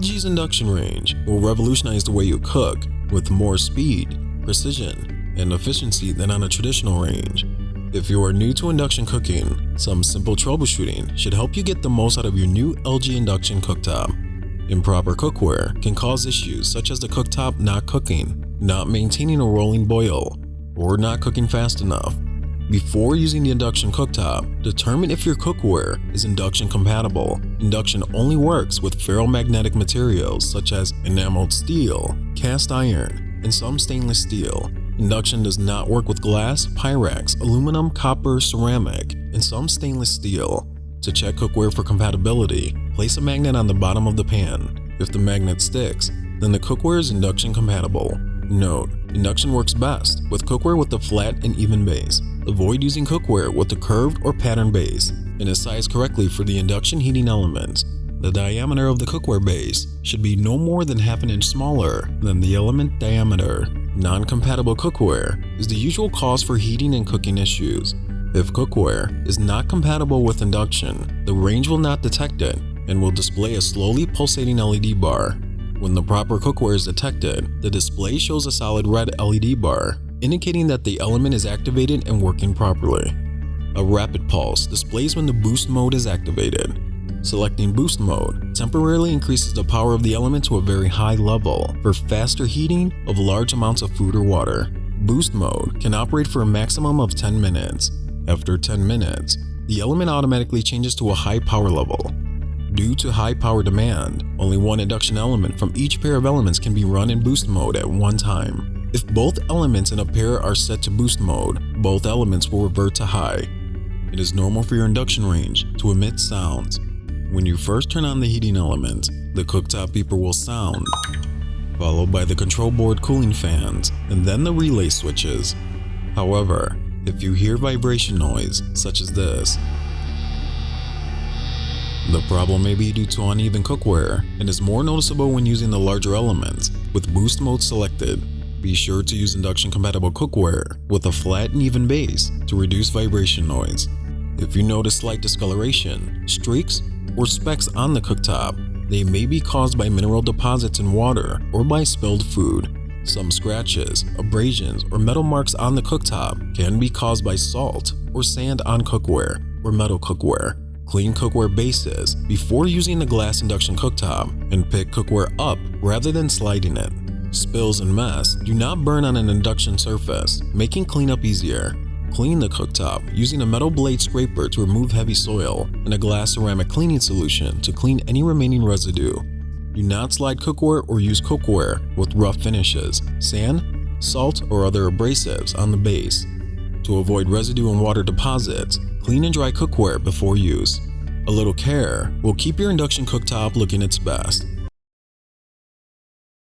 LG's induction range will revolutionize the way you cook with more speed, precision, and efficiency than on a traditional range. If you are new to induction cooking, some simple troubleshooting should help you get the most out of your new LG Induction Cooktop. Improper cookware can cause issues such as the cooktop not cooking, not maintaining a rolling boil, or not cooking fast enough. Before using the induction cooktop, determine if your cookware is induction compatible. Induction only works with ferromagnetic materials such as enameled steel, cast iron, and some stainless steel. Induction does not work with glass, Pyrex, aluminum, copper, ceramic, and some stainless steel. To check cookware for compatibility, place a magnet on the bottom of the pan. If the magnet sticks, then the cookware is induction compatible. Note: induction works best with cookware with a flat and even base. Avoid using cookware with a curved or patterned base, and is sized correctly for the induction heating element. The diameter of the cookware base should be no more than half an inch smaller than the element diameter. Non-compatible cookware is the usual cause for heating and cooking issues. If cookware is not compatible with induction, the range will not detect it and will display a slowly pulsating LED bar. When the proper cookware is detected, the display shows a solid red LED bar, indicating that the element is activated and working properly. A rapid pulse displays when the boost mode is activated. Selecting boost mode temporarily increases the power of the element to a very high level for faster heating of large amounts of food or water. Boost mode can operate for a maximum of 10 minutes. After 10 minutes, the element automatically changes to a high power level. Due to high power demand, only one induction element from each pair of elements can be run in boost mode at one time. If both elements in a pair are set to boost mode, both elements will revert to high. It is normal for your induction range to emit sounds. When you first turn on the heating element, the cooktop beeper will sound, followed by the control board cooling fans, and then the relay switches. However, if you hear vibration noise, such as this, the problem may be due to uneven cookware and is more noticeable when using the larger elements with boost mode selected. Be sure to use induction compatible cookware with a flat and even base to reduce vibration noise. If you notice slight discoloration, streaks, or specks on the cooktop, they may be caused by mineral deposits in water or by spilled food. Some scratches, abrasions, or metal marks on the cooktop can be caused by salt or sand on cookware or metal cookware. Clean cookware bases before using the glass induction cooktop and pick cookware up rather than sliding it. Spills and mess do not burn on an induction surface, making cleanup easier. Clean the cooktop using a metal blade scraper to remove heavy soil and a glass ceramic cleaning solution to clean any remaining residue. Do not slide cookware or use cookware with rough finishes, sand, salt, or other abrasives on the base. To avoid residue and water deposits, clean and dry cookware before use. A little care will keep your induction cooktop looking its best.